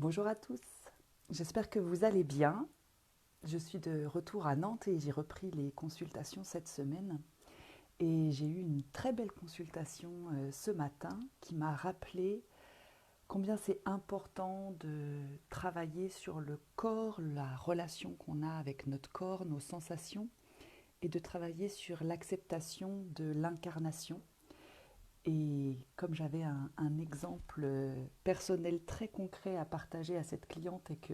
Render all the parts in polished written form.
Bonjour à tous, j'espère que vous allez bien. Je suis de retour à Nantes et j'ai repris les consultations cette semaine. Et j'ai eu une très belle consultation ce matin qui m'a rappelé combien c'est important de travailler sur le corps, la relation qu'on a avec notre corps, nos sensations, et de travailler sur l'acceptation de l'incarnation. Et comme j'avais un exemple personnel très concret à partager à cette cliente et que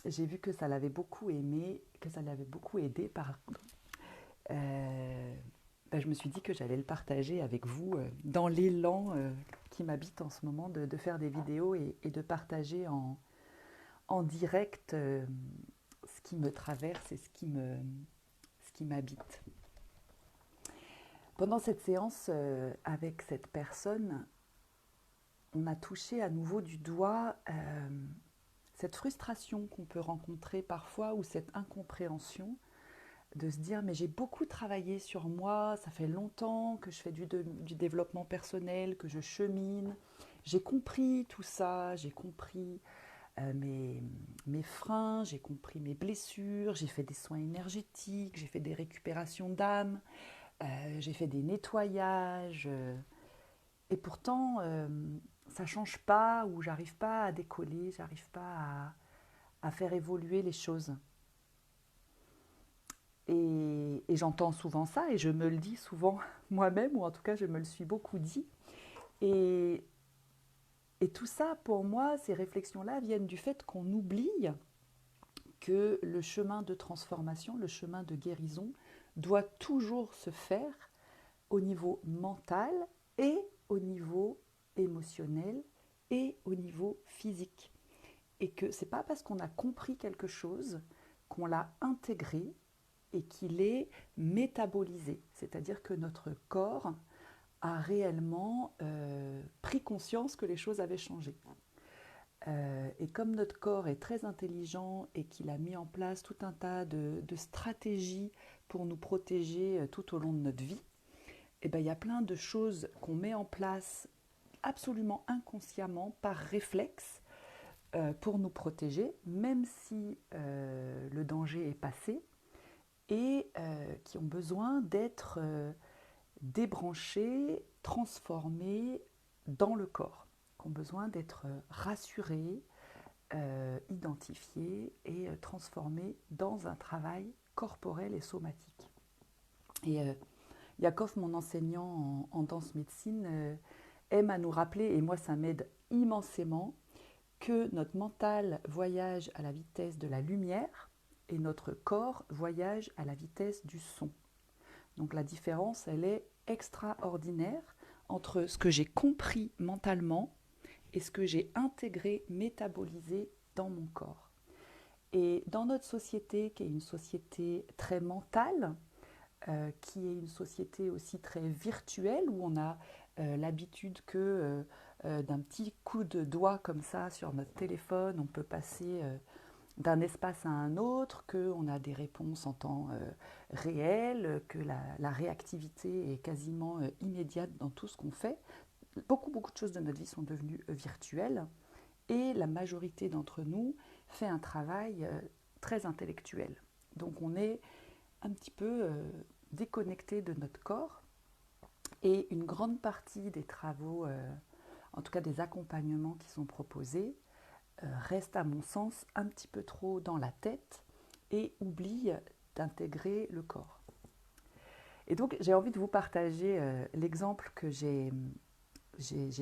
j'ai vu que ça l'avait beaucoup aimé, que ça l'avait beaucoup aidé, je me suis dit que j'allais le partager avec vous dans l'élan qui m'habite en ce moment de faire des vidéos et de partager en direct ce qui me traverse et ce qui m'habite. Pendant cette séance avec cette personne, on a touché à nouveau du doigt cette frustration qu'on peut rencontrer parfois ou cette incompréhension de se dire mais j'ai beaucoup travaillé sur moi, ça fait longtemps que je fais du développement personnel, que je chemine, j'ai compris tout ça, j'ai compris mes freins, j'ai compris mes blessures, j'ai fait des soins énergétiques, j'ai fait des récupérations d'âme, j'ai fait des nettoyages, et pourtant ça ne change pas ou j'arrive pas à décoller, j'arrive pas à faire évoluer les choses. Et j'entends souvent ça et je me le dis souvent moi-même, ou en tout cas je me le suis beaucoup dit. Et, et tout ça, pour moi, ces réflexions-là viennent du fait qu'on oublie que le chemin de transformation, le chemin de guérison, doit toujours se faire au niveau mental et au niveau émotionnel et au niveau physique. Et que c'est pas parce qu'on a compris quelque chose qu'on l'a intégré et qu'il est métabolisé, c'est-à-dire que notre corps a réellement pris conscience que les choses avaient changé. Et comme notre corps est très intelligent et qu'il a mis en place tout un tas de stratégies pour nous protéger tout au long de notre vie, et ben, il y a plein de choses qu'on met en place absolument inconsciemment, par réflexe, pour nous protéger, même si le danger est passé, et qui ont besoin d'être débranchés, transformés dans le corps, qui ont besoin d'être rassurés, identifiés et transformés dans un travail corporel et somatique. Et Yakov, mon enseignant en danse médecine, aime à nous rappeler, et moi ça m'aide immensément, que notre mental voyage à la vitesse de la lumière et notre corps voyage à la vitesse du son. Donc la différence, elle est extraordinaire entre ce que j'ai compris mentalement et ce que j'ai intégré, métabolisé dans mon corps. Et dans notre société, qui est une société très mentale, qui est une société aussi très virtuelle, où on a l'habitude que d'un petit coup de doigt comme ça sur notre téléphone, on peut passer d'un espace à un autre, qu'on a des réponses en temps réel, que la réactivité est quasiment immédiate dans tout ce qu'on fait. Beaucoup de choses de notre vie sont devenues virtuelles et la majorité d'entre nous fait un travail très intellectuel. Donc on est un petit peu déconnecté de notre corps et une grande partie des travaux, en tout cas des accompagnements qui sont proposés, reste à mon sens un petit peu trop dans la tête et oublie d'intégrer le corps. Et donc j'ai envie de vous partager l'exemple que j'ai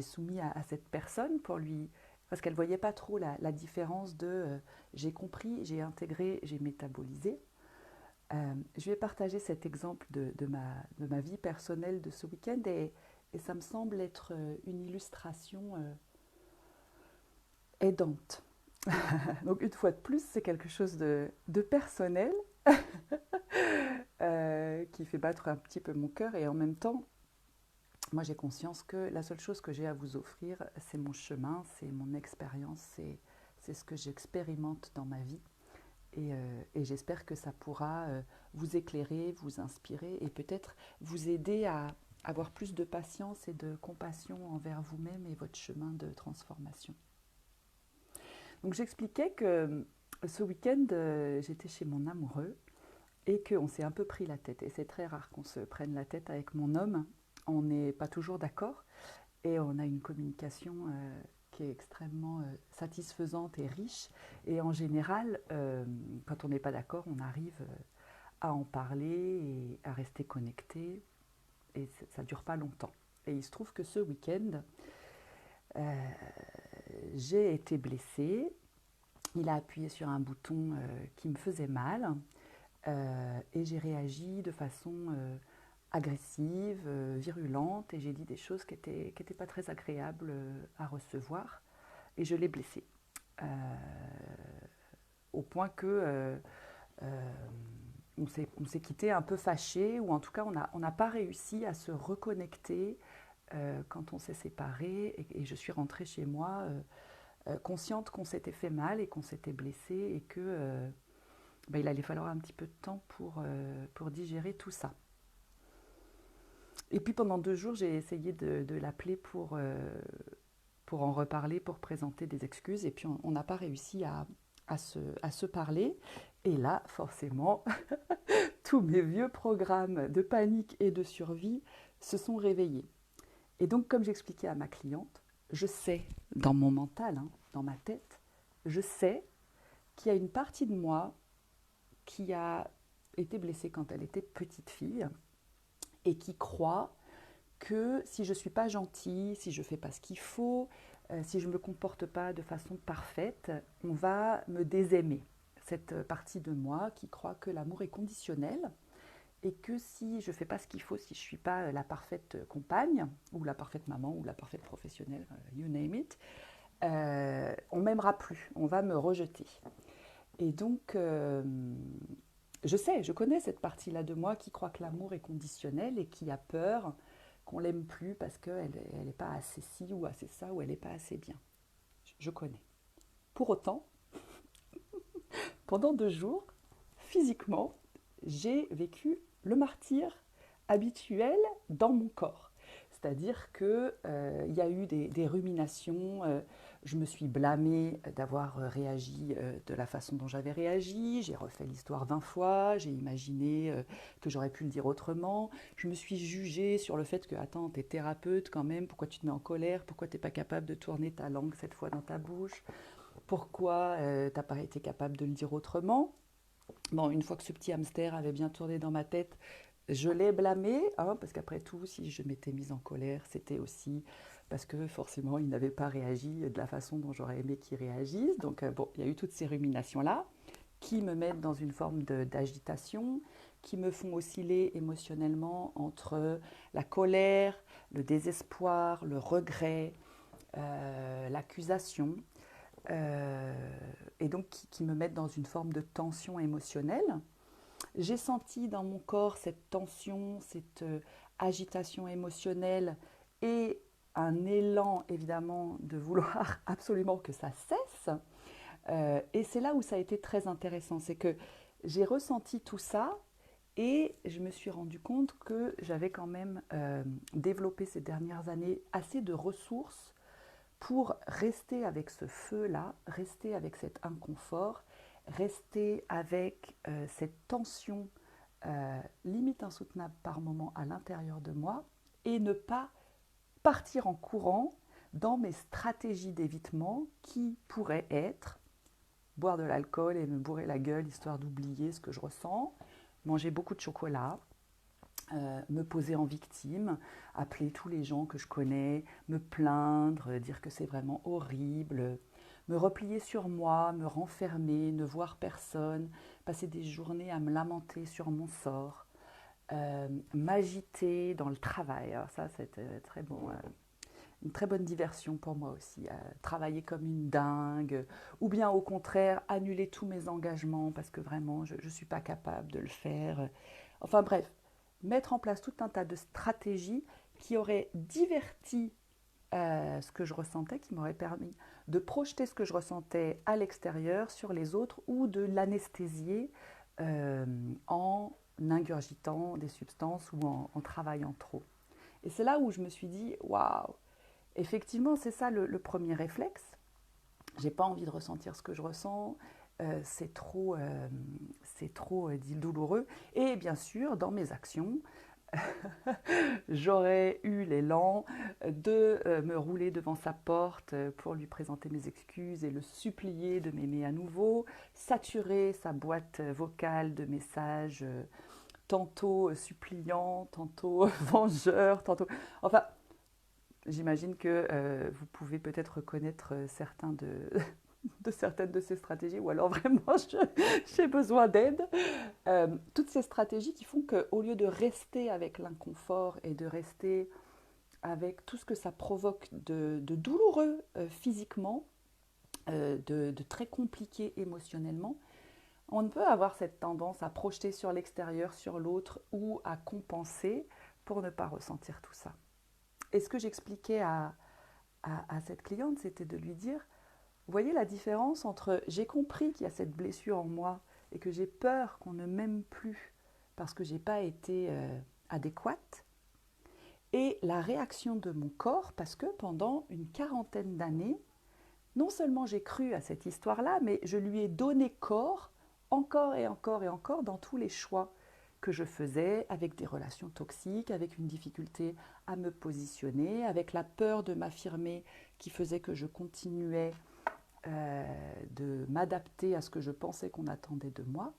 soumis à cette personne pour lui, parce qu'elle ne voyait pas trop la différence de j'ai compris, j'ai intégré, j'ai métabolisé. Je vais partager cet exemple de ma vie personnelle de ce week-end et ça me semble être une illustration aidante. Donc une fois de plus, c'est quelque chose de personnel qui fait battre un petit peu mon cœur et en même temps, moi j'ai conscience que la seule chose que j'ai à vous offrir, c'est mon chemin, c'est mon expérience, c'est ce que j'expérimente dans ma vie. Et j'espère que ça pourra vous éclairer, vous inspirer et peut-être vous aider à avoir plus de patience et de compassion envers vous-même et votre chemin de transformation. Donc j'expliquais que ce week-end, j'étais chez mon amoureux et qu'on s'est un peu pris la tête. Et c'est très rare qu'on se prenne la tête avec mon homme. On n'est pas toujours d'accord et on a une communication qui est extrêmement satisfaisante et riche. Et en général, quand on n'est pas d'accord, on arrive à en parler et à rester connecté. Et ça ne dure pas longtemps. Et il se trouve que ce week-end, j'ai été blessée. Il a appuyé sur un bouton qui me faisait mal et j'ai réagi de façon agressive, virulente et j'ai dit des choses qui étaient pas très agréables à recevoir et je l'ai blessé. Euh, Au point que on s'est quitté un peu fâché ou en tout cas on n'a pas réussi à se reconnecter quand on s'est séparés et je suis rentrée chez moi consciente qu'on s'était fait mal et qu'on s'était blessé et que il allait falloir un petit peu de temps pour digérer tout ça. Et puis pendant 2 jours, j'ai essayé de l'appeler pour en reparler, pour présenter des excuses. Et puis on n'a pas réussi à se parler. Et là, forcément, tous mes vieux programmes de panique et de survie se sont réveillés. Et donc, comme j'expliquais à ma cliente, je sais, dans mon mental, hein, dans ma tête, je sais qu'il y a une partie de moi qui a été blessée quand elle était petite fille et qui croit que si je ne suis pas gentille, si je ne fais pas ce qu'il faut, si je ne me comporte pas de façon parfaite, on va me désaimer. Cette partie de moi qui croit que l'amour est conditionnel et que si je ne fais pas ce qu'il faut, si je ne suis pas la parfaite compagne, ou la parfaite maman, ou la parfaite professionnelle, you name it, on ne m'aimera plus, on va me rejeter. Et donc, je connais cette partie-là de moi qui croit que l'amour est conditionnel et qui a peur qu'on l'aime plus parce qu'elle n'est pas assez ci ou assez ça ou elle n'est pas assez bien. Je connais. Pour autant, pendant 2 jours, physiquement, j'ai vécu le martyre habituel dans mon corps. C'est-à-dire qu'il y a eu des ruminations, je me suis blâmée d'avoir réagi de la façon dont j'avais réagi, j'ai refait l'histoire 20 fois, j'ai imaginé que j'aurais pu le dire autrement, je me suis jugée sur le fait que, attends, t'es thérapeute quand même, pourquoi tu te mets en colère, pourquoi t'es pas capable de tourner ta langue cette fois dans ta bouche, pourquoi t'as pas été capable de le dire autrement. Bon, une fois que ce petit hamster avait bien tourné dans ma tête, je l'ai blâmé, hein, parce qu'après tout, si je m'étais mise en colère, c'était aussi parce que forcément, il n'avait pas réagi de la façon dont j'aurais aimé qu'il réagisse. Donc, bon, il y a eu toutes ces ruminations-là qui me mettent dans une forme d'agitation, qui me font osciller émotionnellement entre la colère, le désespoir, le regret, l'accusation, et donc qui me mettent dans une forme de tension émotionnelle. J'ai senti dans mon corps cette tension, cette agitation émotionnelle et un élan évidemment de vouloir absolument que ça cesse. Et c'est là où ça a été très intéressant, c'est que j'ai ressenti tout ça et je me suis rendu compte que j'avais quand même développé ces dernières années assez de ressources pour rester avec ce feu-là, rester avec cet inconfort, rester avec cette tension limite insoutenable par moment à l'intérieur de moi et ne pas partir en courant dans mes stratégies d'évitement qui pourraient être boire de l'alcool et me bourrer la gueule histoire d'oublier ce que je ressens, manger beaucoup de chocolat, me poser en victime, appeler tous les gens que je connais, me plaindre, dire que c'est vraiment horrible, me replier sur moi, me renfermer, ne voir personne, passer des journées à me lamenter sur mon sort, m'agiter dans le travail. Alors ça, c'est très bon, une très bonne diversion pour moi aussi. Travailler comme une dingue, ou bien au contraire, annuler tous mes engagements parce que vraiment, je ne suis pas capable de le faire. Enfin bref, mettre en place tout un tas de stratégies qui auraient diverti ce que je ressentais, qui m'auraient permis de projeter ce que je ressentais à l'extérieur sur les autres ou de l'anesthésier en ingurgitant des substances ou en travaillant trop. Et c'est là où je me suis dit, waouh, effectivement, c'est ça le premier réflexe. j'ai pas envie de ressentir ce que je ressens, c'est trop douloureux. Et bien sûr, dans mes actions, j'aurais eu l'élan de me rouler devant sa porte pour lui présenter mes excuses et le supplier de m'aimer à nouveau, saturer sa boîte vocale de messages tantôt suppliants, tantôt vengeurs, tantôt... Enfin, j'imagine que vous pouvez peut-être reconnaître de certaines de ces stratégies, ou alors vraiment j'ai besoin d'aide. Toutes ces stratégies qui font qu'au lieu de rester avec l'inconfort et de rester avec tout ce que ça provoque de douloureux physiquement, de très compliqué émotionnellement, on ne peut avoir cette tendance à projeter sur l'extérieur, sur l'autre, ou à compenser pour ne pas ressentir tout ça. Et ce que j'expliquais à cette cliente, c'était de lui dire, vous voyez la différence entre j'ai compris qu'il y a cette blessure en moi et que j'ai peur qu'on ne m'aime plus parce que j'ai pas été adéquate, et la réaction de mon corps parce que pendant une quarantaine d'années, non seulement j'ai cru à cette histoire-là, mais je lui ai donné corps encore et encore et encore dans tous les choix que je faisais, avec des relations toxiques, avec une difficulté à me positionner, avec la peur de m'affirmer qui faisait que je continuais de m'adapter à ce que je pensais qu'on attendait de moi,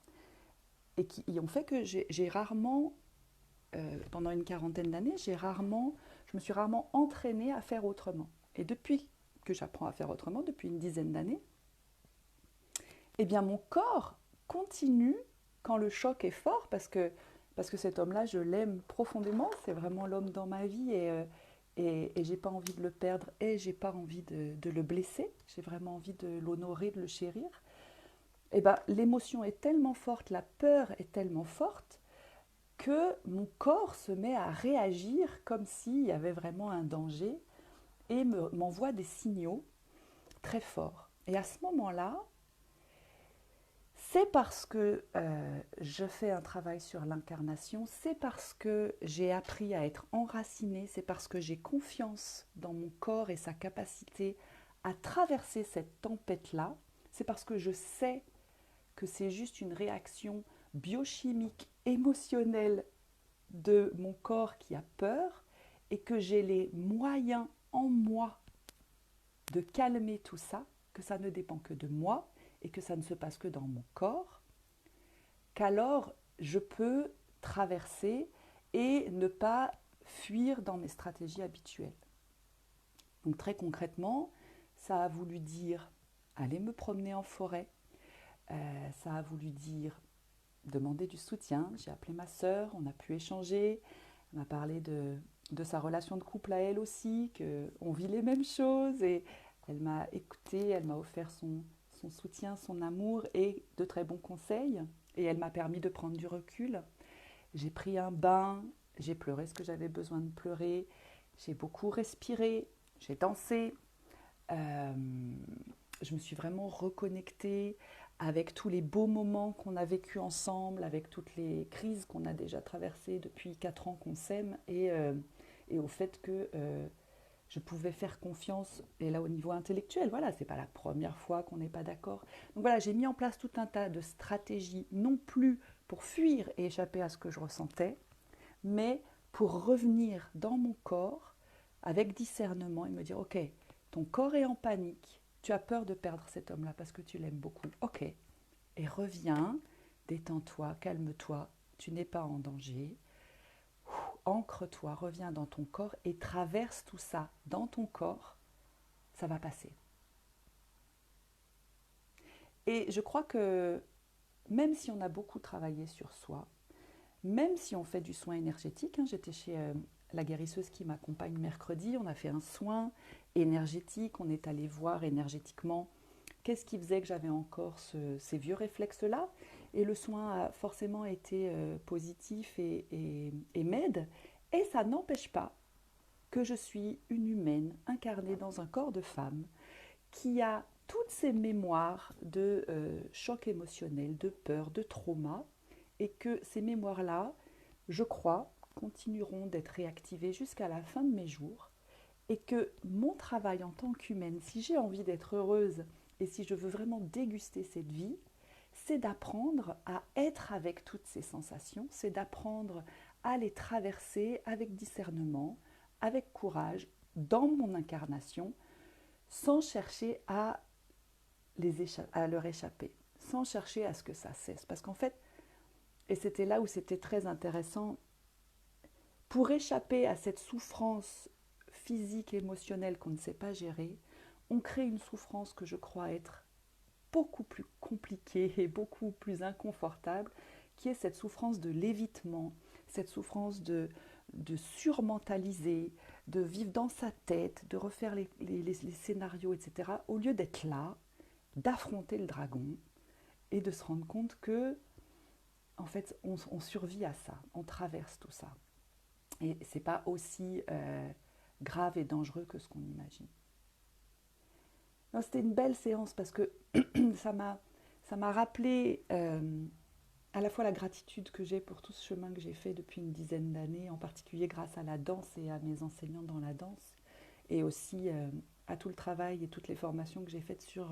et qui ont fait que j'ai rarement, pendant une quarantaine d'années, je me suis rarement entraînée à faire autrement. Et depuis que j'apprends à faire autrement, depuis une dizaine d'années, eh bien mon corps continue quand le choc est fort, parce que cet homme-là, je l'aime profondément, c'est vraiment l'homme dans ma vie, et j'ai pas envie de le perdre, et j'ai pas envie de le blesser, j'ai vraiment envie de l'honorer, de le chérir. Et ben, l'émotion est tellement forte, la peur est tellement forte, que mon corps se met à réagir comme s'il y avait vraiment un danger, et m'envoie des signaux très forts. Et à ce moment-là, c'est parce que je fais un travail sur l'incarnation, c'est parce que j'ai appris à être enracinée, c'est parce que j'ai confiance dans mon corps et sa capacité à traverser cette tempête-là, c'est parce que je sais que c'est juste une réaction biochimique, émotionnelle de mon corps qui a peur, et que j'ai les moyens en moi de calmer tout ça, que ça ne dépend que de moi et que ça ne se passe que dans mon corps, qu'alors je peux traverser et ne pas fuir dans mes stratégies habituelles. Donc très concrètement, ça a voulu dire aller me promener en forêt, ça a voulu dire demander du soutien. J'ai appelé ma sœur, on a pu échanger, elle m'a parlé de sa relation de couple à elle aussi, qu'on vit les mêmes choses, et elle m'a écoutée, elle m'a offert son soutien, son amour et de très bons conseils, et elle m'a permis de prendre du recul. J'ai pris un bain, j'ai pleuré ce que j'avais besoin de pleurer, j'ai beaucoup respiré, j'ai dansé, euh, je me suis vraiment reconnectée avec tous les beaux moments qu'on a vécus ensemble, avec toutes les crises qu'on a déjà traversées depuis 4 ans qu'on s'aime, et au fait que je pouvais faire confiance, et là au niveau intellectuel, voilà, c'est pas la première fois qu'on n'est pas d'accord. Donc voilà, j'ai mis en place tout un tas de stratégies, non plus pour fuir et échapper à ce que je ressentais, mais pour revenir dans mon corps avec discernement et me dire, ok, ton corps est en panique, tu as peur de perdre cet homme-là parce que tu l'aimes beaucoup, ok, et reviens, détends-toi, calme-toi, tu n'es pas en danger, ancre-toi, reviens dans ton corps et traverse tout ça dans ton corps, ça va passer. Et je crois que même si on a beaucoup travaillé sur soi, même si on fait du soin énergétique, hein, j'étais chez la guérisseuse qui m'accompagne mercredi, on a fait un soin énergétique, on est allé voir énergétiquement qu'est-ce qui faisait que j'avais encore ces vieux réflexes-là, et le soin a forcément été positif et m'aide, et ça n'empêche pas que je suis une humaine incarnée dans un corps de femme qui a toutes ces mémoires de choc émotionnel, de peur, de trauma, et que ces mémoires-là, je crois, continueront d'être réactivées jusqu'à la fin de mes jours, et que mon travail en tant qu'humaine, si j'ai envie d'être heureuse et si je veux vraiment déguster cette vie, c'est d'apprendre à être avec toutes ces sensations, c'est d'apprendre à les traverser avec discernement, avec courage, dans mon incarnation, sans chercher à leur échapper, sans chercher à ce que ça cesse. Parce qu'en fait, et c'était là où c'était très intéressant, pour échapper à cette souffrance physique et émotionnelle qu'on ne sait pas gérer, on crée une souffrance que je crois être beaucoup plus compliquée et beaucoup plus inconfortable, qui est cette souffrance de l'évitement, cette souffrance de surmentaliser, de vivre dans sa tête, de refaire les scénarios, etc., au lieu d'être là, d'affronter le dragon et de se rendre compte que, en fait, on survit à ça, on traverse tout ça. Et c'est pas aussi grave et dangereux que ce qu'on imagine. Non, c'était une belle séance parce que ça m'a rappelé à la fois la gratitude que j'ai pour tout ce chemin que j'ai fait depuis une dizaine d'années, en particulier grâce à la danse et à mes enseignants dans la danse, et aussi à tout le travail et toutes les formations que j'ai faites sur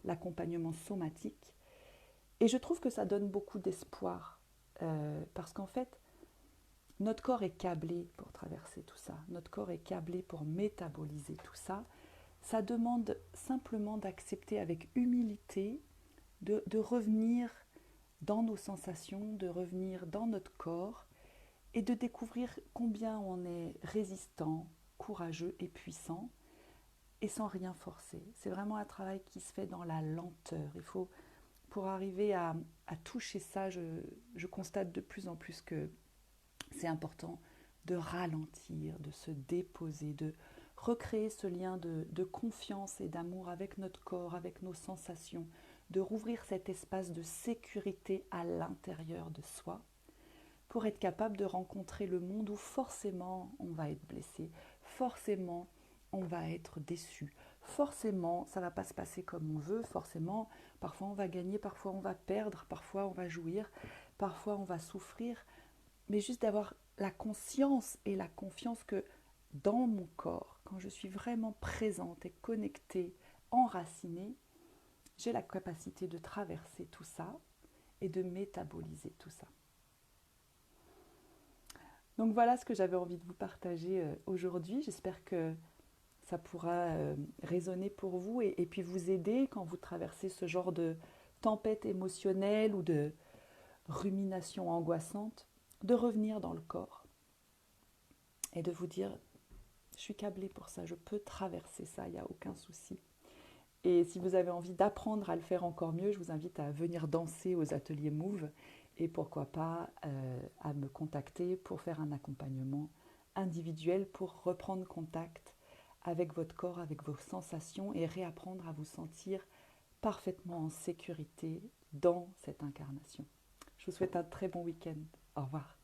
l'accompagnement somatique. Et je trouve que ça donne beaucoup d'espoir, parce qu'en fait, notre corps est câblé pour traverser tout ça, notre corps est câblé pour métaboliser tout ça. Ça demande simplement d'accepter avec humilité de revenir dans nos sensations, de revenir dans notre corps et de découvrir combien on est résistant, courageux et puissant et sans rien forcer. C'est vraiment un travail qui se fait dans la lenteur. Il faut, pour arriver à toucher ça, je constate de plus en plus que c'est important de ralentir, de se déposer, de recréer ce lien de confiance et d'amour avec notre corps, avec nos sensations, de rouvrir cet espace de sécurité à l'intérieur de soi pour être capable de rencontrer le monde où forcément on va être blessé, forcément on va être déçu, forcément ça ne va pas se passer comme on veut, forcément parfois on va gagner, parfois on va perdre, parfois on va jouir, parfois on va souffrir, mais juste d'avoir la conscience et la confiance que dans mon corps, quand je suis vraiment présente et connectée, enracinée, j'ai la capacité de traverser tout ça et de métaboliser tout ça. Donc voilà ce que j'avais envie de vous partager aujourd'hui. J'espère que ça pourra résonner pour vous et puis vous aider quand vous traversez ce genre de tempête émotionnelle ou de rumination angoissante, de revenir dans le corps et de vous dire je suis câblée pour ça, je peux traverser ça, il n'y a aucun souci. Et si vous avez envie d'apprendre à le faire encore mieux, je vous invite à venir danser aux ateliers Move et pourquoi pas à me contacter pour faire un accompagnement individuel pour reprendre contact avec votre corps, avec vos sensations et réapprendre à vous sentir parfaitement en sécurité dans cette incarnation. Je vous souhaite un très bon week-end. Au revoir.